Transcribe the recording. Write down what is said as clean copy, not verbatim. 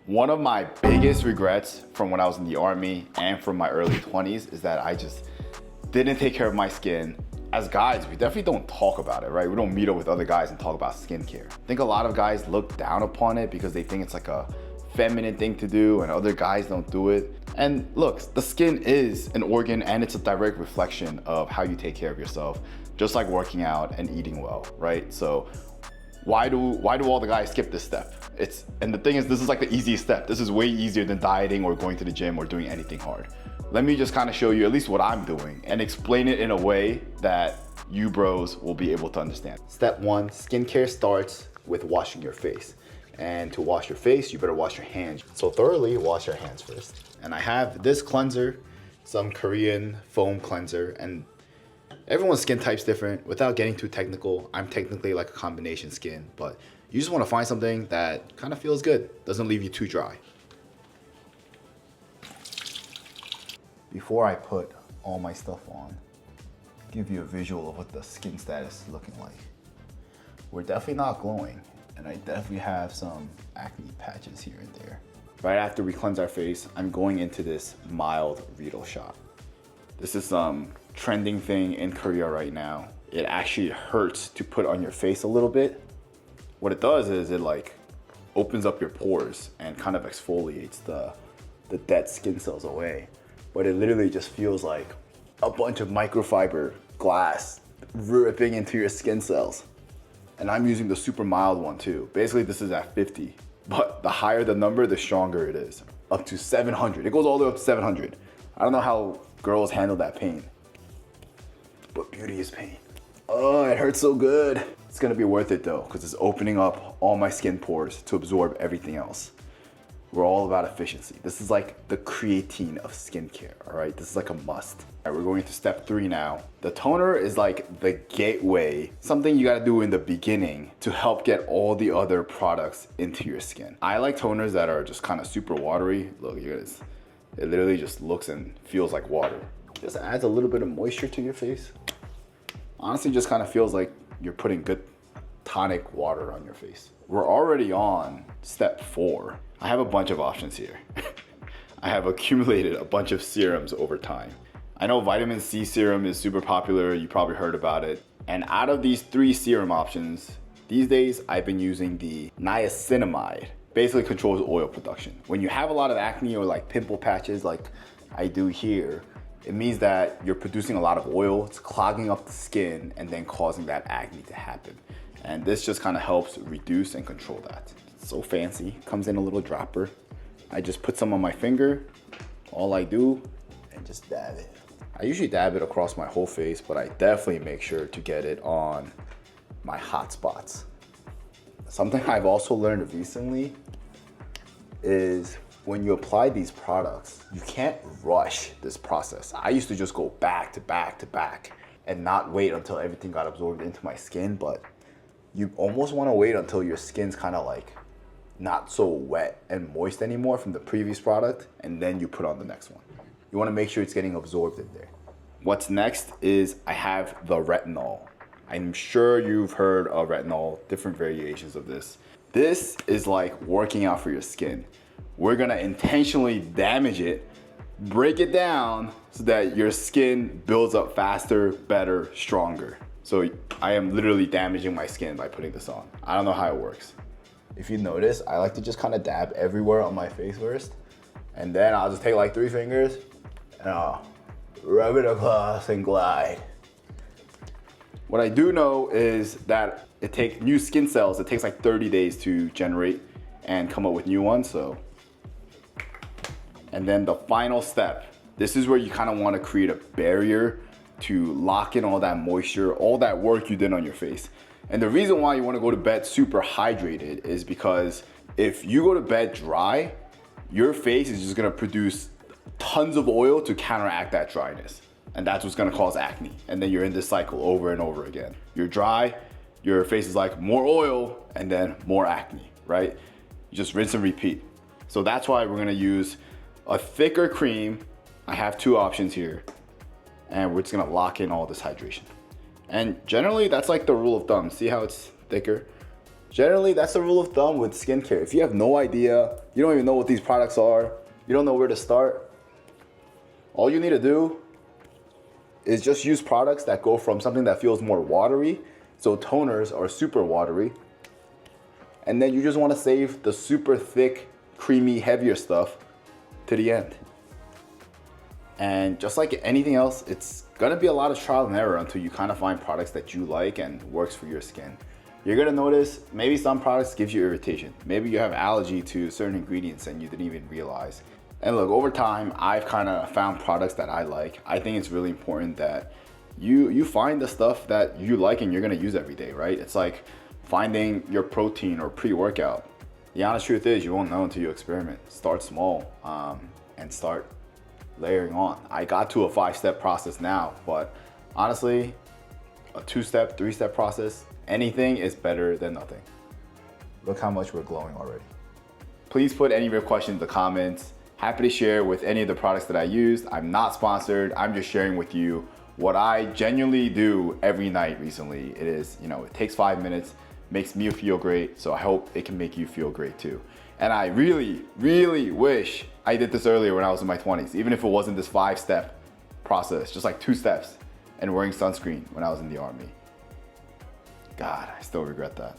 One of my biggest regrets from when I was in the army and from my early 20s is that I just didn't take care of my skin. As guys, we definitely don't talk about it, right? We don't meet up with other guys and talk about skincare. I think a lot of guys look down upon it because they think it's like a feminine thing to do and other guys don't do it. And look, the skin is an organ and it's a direct reflection of how you take care of yourself, just like working out and eating well, right? So why do all the guys skip this step? And the thing is, this is like the easiest step. This is way easier than dieting or going to the gym or doing anything hard. Let me just kind of show you at least what I'm doing and explain it in a way that you bros will be able to understand. Step one, skincare starts with washing your face. And to wash your face, you better wash your hands. So thoroughly wash your hands first. And I have this cleanser, some Korean foam cleanser, and everyone's skin type's different. Without getting too technical, I'm technically like a combination skin, but you just want to find something that kind of feels good, doesn't leave you too dry. Before I put all my stuff on, give you a visual of what the skin status is looking like. We're definitely not glowing, and I definitely have some acne patches here and there. Right after we cleanse our face, I'm going into this mild Riedel shot. This is some trending thing in Korea right now. It actually hurts to put on your face a little bit. What it does is it like opens up your pores and kind of exfoliates the dead skin cells away. But it literally just feels like a bunch of microfiber glass ripping into your skin cells. And I'm using the super mild one too. Basically this is at 50, but the higher the number, the stronger it is. Up to 700, it goes all the way up to 700. I don't know how girls handle that pain, but beauty is pain. Oh, it hurts so good. It's gonna be worth it though, because it's opening up all my skin pores to absorb everything else. We're all about efficiency. This is like the creatine of skincare, all right? This is like a must. All right, we're going to step 3 now. The toner is like the gateway, something you gotta do in the beginning to help get all the other products into your skin. I like toners that are just kind of super watery. Look, you guys, it literally just looks and feels like water. Just adds a little bit of moisture to your face. Honestly, just kind of feels like you're putting good tonic water on your face. We're already on step 4. I have a bunch of options here. I have accumulated a bunch of serums over time. I know vitamin C serum is super popular, you probably heard about it. And out of these 3 serum options, these days I've been using the niacinamide. Basically controls oil production. When you have a lot of acne or like pimple patches like I do here, it means that you're producing a lot of oil, it's clogging up the skin and then causing that acne to happen. And this just kind of helps reduce and control that. It's so fancy, comes in a little dropper. I just put some on my finger, all I do, and just dab it. I usually dab it across my whole face, but I definitely make sure to get it on my hot spots. Something I've also learned recently is when you apply these products, you can't rush this process. I used to just go back to back to back and not wait until everything got absorbed into my skin, but you almost want to wait until your skin's kind of like not so wet and moist anymore from the previous product, and then you put on the next one. You want to make sure it's getting absorbed in there. What's next is I have the retinol. I'm sure you've heard of retinol, different variations of this. This is like working out for your skin. We're gonna intentionally damage it, break it down so that your skin builds up faster, better, stronger. So I am literally damaging my skin by putting this on. I don't know how it works. If you notice, I like to just kind of dab everywhere on my face first, and then I'll just take like 3 fingers and I'll rub it across and glide. What I do know is that it takes new skin cells, it takes like 30 days to generate and come up with new ones, so. And then the final step, this is where you kind of want to create a barrier to lock in all that moisture, all that work you did on your face. And the reason why you want to go to bed super hydrated is because if you go to bed dry, your face is just going to produce tons of oil to counteract that dryness. And that's what's going to cause acne. And then you're in this cycle over and over again. You're dry, your face is like more oil and then more acne, right? You just rinse and repeat. So that's why we're going to use a thicker cream. I have 2 options here. And we're just gonna lock in all this hydration. And generally that's like the rule of thumb. See how it's thicker? Generally, that's the rule of thumb with skincare. If you have no idea, you don't even know what these products are, you don't know where to start, all you need to do is just use products that go from something that feels more watery, so toners are super watery, and then you just want to save the super thick, creamy, heavier stuff to the end. And just like anything else, it's gonna be a lot of trial and error until you kind of find products that you like and works for your skin. You're gonna notice maybe some products gives you irritation. Maybe you have allergy to certain ingredients and you didn't even realize. And look, over time, I've kind of found products that I like. I think it's really important that you find the stuff that you like and you're gonna use every day, right? It's like finding your protein or pre-workout. The honest truth is you won't know until you experiment. Start small and start layering on. I got to a 5-step process now, but honestly, a 2-step, 3-step process, anything is better than nothing. Look how much we're glowing already. Please put any of your questions in the comments. Happy to share with any of the products that I used. I'm not sponsored. I'm just sharing with you what I genuinely do every night recently. It is, it takes 5 minutes, makes me feel great. So I hope it can make you feel great too. And I really, really wish I did this earlier when I was in my 20s, even if it wasn't this 5-step process, just like 2 steps and wearing sunscreen when I was in the army. God, I still regret that.